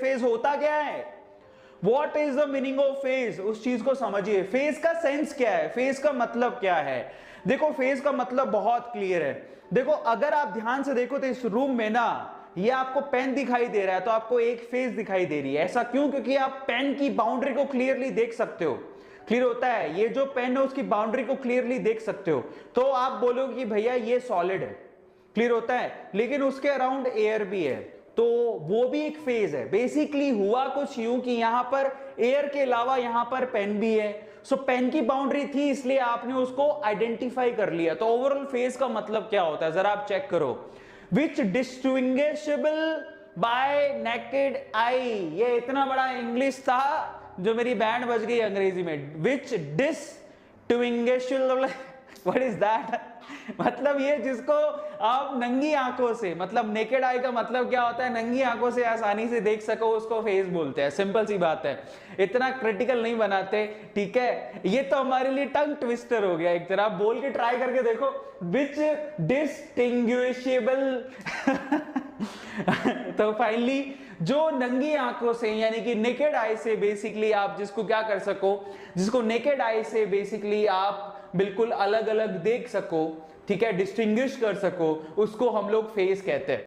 Phase होता क्या है, what is the meaning of phase, उस चीज को समझिए। फेज का सेंस क्या है, फेज का मतलब क्या है। देखो फेज का मतलब बहुत क्लियर है। देखो अगर आप ध्यान से देखो तो इस रूम में ना ये आपको पेन दिखाई दे रहा है तो आपको एक फेज दिखाई दे रही है। ऐसा क्यों? क्योंकि आप पेन की बाउंड्री को क्लियरली देख सकते हो। क्लियर होता है? ये जो पेन है उसकी बाउंड्री को क्लियरली देख सकते हो, तो आप बोलोगे कि भैया ये सॉलिड है। क्लियर होता है? लेकिन उसके अराउंड एयर भी है, तो वो भी एक फेज है। बेसिकली हुआ कुछ यूं कि यहां पर एयर के अलावा यहां पर पेन भी है। सो पेन की बाउंड्री थी इसलिए आपने उसको आइडेंटिफाई कर लिया। तो ओवरऑल फेज का मतलब क्या होता है जरा आप चेक करो। विच डिस्टिंग्विशेबल बाय नेकेड आई, ये इतना बड़ा इंग्लिश था जो मेरी बैंड बज गई अंग्रेजी में। विच डिस्टिंग्विशेबल, व्हाट इज दैट? मतलब ये जिसको आप नंगी आंखों से, मतलब नेकेड आई का मतलब क्या होता है, नंगी आंखों से आसानी से देख सको, उसको फेस बोलते हैं। सिंपल सी बात है, इतना क्रिटिकल नहीं बनाते, ठीक है। ये तो हमारे लिए टंग ट्विस्टर हो गया एक तरह। आप बोल के ट्राई करके देखो, विच डिस्टिंग्विशेबल तो फाइनली जो नंगी आंखों से यानी कि नेकेड आई से बेसिकली आप जिसको क्या कर सको, जिसको नेकेड आई से बेसिकली आप बिल्कुल अलग अलग देख सको, ठीक है, डिस्टिंग्विश कर सको, उसको हम लोग फेस कहते हैं।